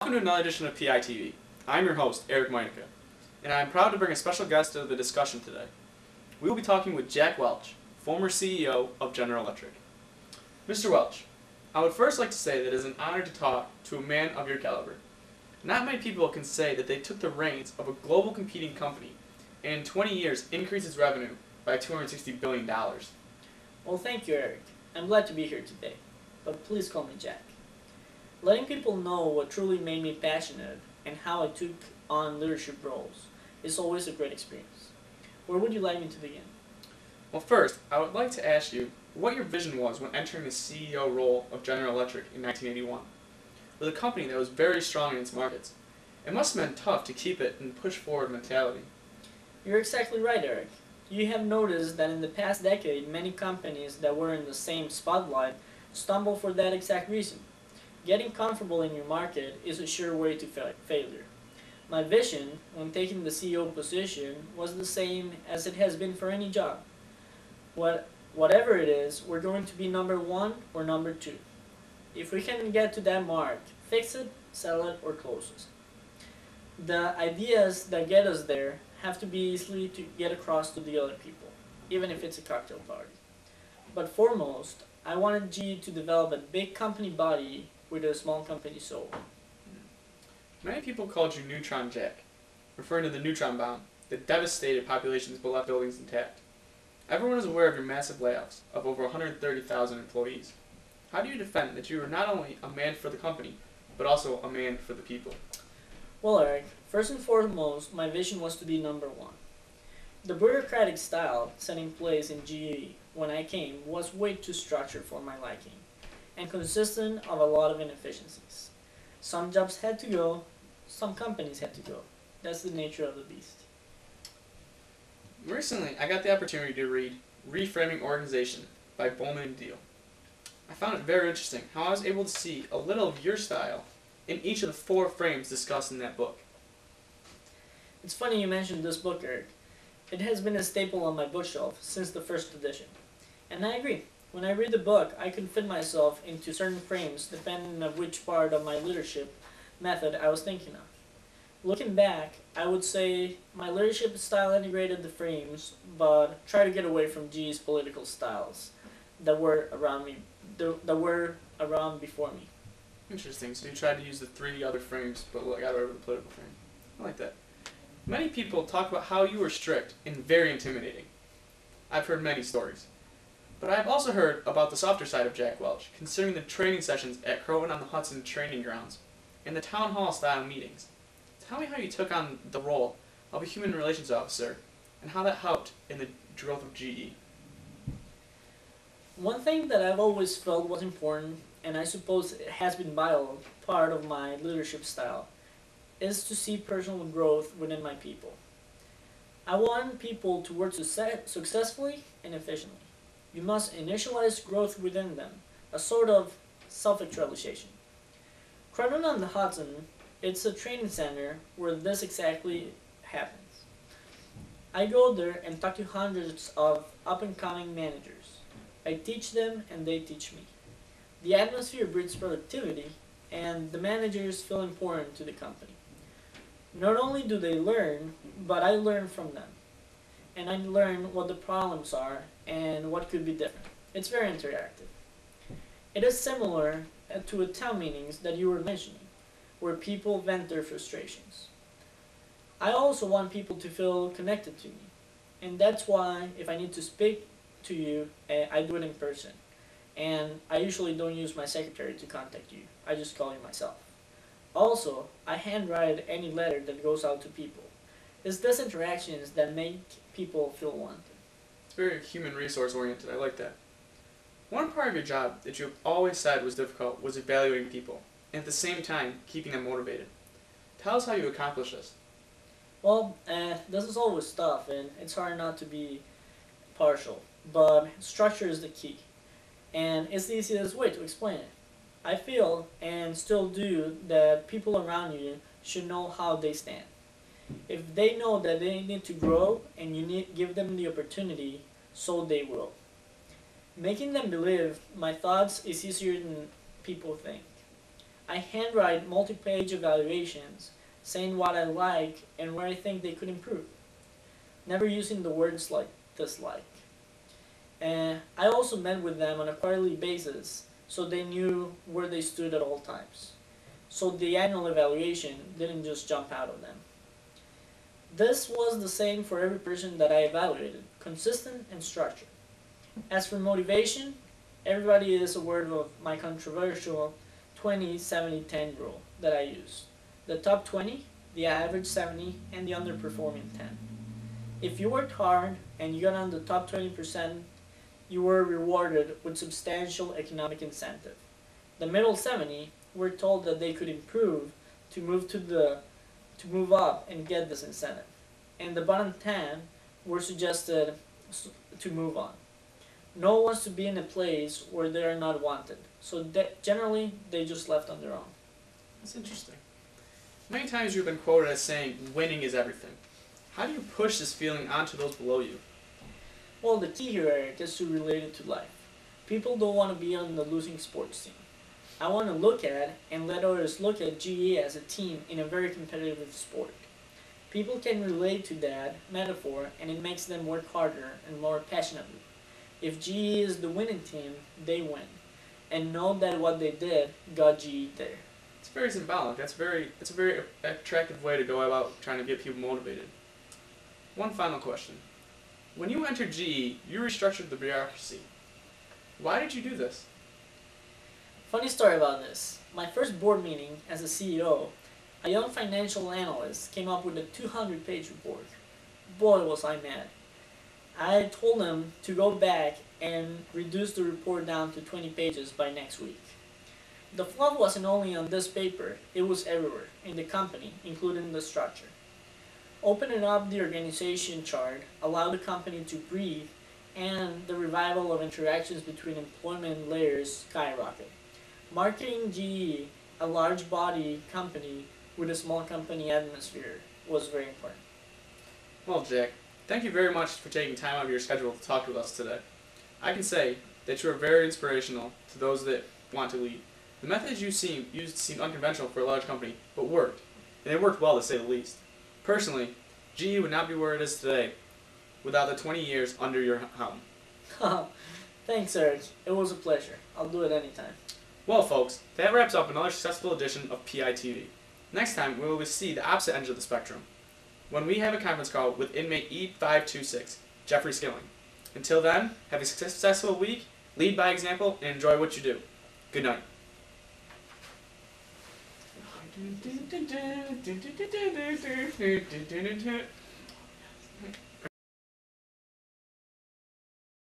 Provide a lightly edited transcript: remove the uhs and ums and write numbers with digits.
Welcome to another edition of PITV. I'm your host, Eric Meinica, and I'm proud to bring a special guest to the discussion today. We will be talking with Jack Welch, former CEO of General Electric. Mr. Welch, I would first like to say that it is an honor to talk to a man of your caliber. Not many people can say that they took the reins of a global competing company and in 20 years increased its revenue by $260 billion. Well, thank you, Eric. I'm glad to be here today, but please call me Jack. Letting people know what truly made me passionate and how I took on leadership roles is always a great experience. Where would you like me to begin? Well, first, I would like to ask you what your vision was when entering the CEO role of General Electric in 1981. With a company that was very strong in its markets, it must have been tough to keep it and push forward mentality. You're exactly right, Eric. You have noticed that in the past decade, many companies that were in the same spotlight stumble for that exact reason. Getting comfortable in your market is a sure way to failure. My vision when taking the CEO position was the same as it has been for any job. Whatever it is, we're going to be number one or number two. If we can get to that mark, fix it, sell it, or close it. The ideas that get us there have to be easily to get across to the other people, even if it's a cocktail party. But foremost, I wanted GE to develop a big company body with a small company soul. Many people called you Neutron Jack, referring to the neutron bomb that devastated populations but left buildings intact. Everyone is aware of your massive layoffs of over 130,000 employees. How do you defend that you are not only a man for the company, but also a man for the people? Well, Eric, first and foremost, my vision was to be number one. The bureaucratic style set in place in GE when I came was way too structured for my liking, and consistent of a lot of inefficiencies. Some jobs had to go, some companies had to go. That's the nature of the beast. Recently, I got the opportunity to read Reframing Organization by Bowman and Deal. I found it very interesting how I was able to see a little of your style in each of the four frames discussed in that book. It's funny you mentioned this book, Eric. It has been a staple on my bookshelf since the first edition. And I agree. When I read the book, I can fit myself into certain frames depending on which part of my leadership method I was thinking of. Looking back, I would say my leadership style integrated the frames, but try to get away from GE's political styles that were around me, that were around before me. Interesting. So you tried to use the three other frames, but got rid of the political frame. I like that. Many people talk about how you were strict and very intimidating. I've heard many stories. But I've also heard about the softer side of Jack Welch, considering the training sessions at Croton-on-the-Hudson training grounds and the town hall style meetings. Tell me how you took on the role of a human relations officer and how that helped in the growth of GE. One thing that I've always felt was important, and I suppose it has been vital part of my leadership style, is to see personal growth within my people. I want people to work successfully and efficiently. You must initialize growth within them, a sort of self-actualization. Croton-on-the-Hudson, it's a training center where this exactly happens. I go there and talk to hundreds of up-and-coming managers. I teach them and they teach me. The atmosphere breeds productivity, and the managers feel important to the company. Not only do they learn, but I learn from them. And I learn what the problems are and what could be different. It's very interactive. It is similar to a town meetings that you were mentioning, where people vent their frustrations. I also want people to feel connected to me, and that's why if I need to speak to you, I do it in person. And I usually don't use my secretary to contact you. I just call you myself. Also, I handwrite any letter that goes out to people. It's these interactions that make people feel wanted. It's very human resource oriented. I like that. One part of your job that you have always said was difficult was evaluating people, and at the same time, keeping them motivated. Tell us how you accomplish this. Well, this is always tough, and it's hard not to be partial, but structure is the key, and it's the easiest way to explain it. I feel, and still do, that people around you should know how they stand. If they know that they need to grow and you give them the opportunity, so they will. Making them believe my thoughts is easier than people think. I handwrite multi-page evaluations saying what I like and where I think they could improve, never using the words like dislike. And I also met with them on a quarterly basis so they knew where they stood at all times. So the annual evaluation didn't just jump out of them. This was the same for every person that I evaluated, consistent and structured. As for motivation, everybody is aware of my controversial 20-70-10 rule that I use. The top 20, the average 70, and the underperforming 10. If you worked hard and you got on the top 20%, you were rewarded with substantial economic incentive. The middle 70 were told that they could improve to move up and get this incentive. And the bottom 10 were suggested to move on. No one wants to be in a place where they are not wanted, so generally they just left on their own. That's interesting. Many times you've been quoted as saying, winning is everything. How do you push this feeling onto those below you? Well, the key here, Eric, is to relate it to life. People don't want to be on the losing sports team. I want to look at and let others look at GE as a team in a very competitive sport. People can relate to that metaphor and it makes them work harder and more passionately. If GE is the winning team, they win. And know that what they did got GE there. It's very symbolic. That's a very attractive way to go about trying to get people motivated. One final question. When you entered GE, you restructured the bureaucracy. Why did you do this? Funny story about this. My first board meeting as a CEO, a young financial analyst came up with a 200-page report. Boy, was I mad. I told him to go back and reduce the report down to 20 pages by next week. The flaw wasn't only on this paper, it was everywhere in the company, including the structure. Opening up the organization chart allowed the company to breathe, and the revival of interactions between employment layers skyrocketed. Marketing GE, a large body company with a small company atmosphere, was very important. Well, Jack, thank you very much for taking time out of your schedule to talk with us today. I can say that you are very inspirational to those that want to lead. The methods you used seem unconventional for a large company, but worked. And they worked well, to say the least. Personally, GE would not be where it is today without the 20 years under your helm. Thanks, Eric. It was a pleasure. I'll do it anytime. Well, folks, that wraps up another successful edition of PITV. Next time, we will see the opposite ends of the spectrum, when we have a conference call with inmate E526, Jeffrey Skilling. Until then, have a successful week, lead by example, and enjoy what you do. Good night.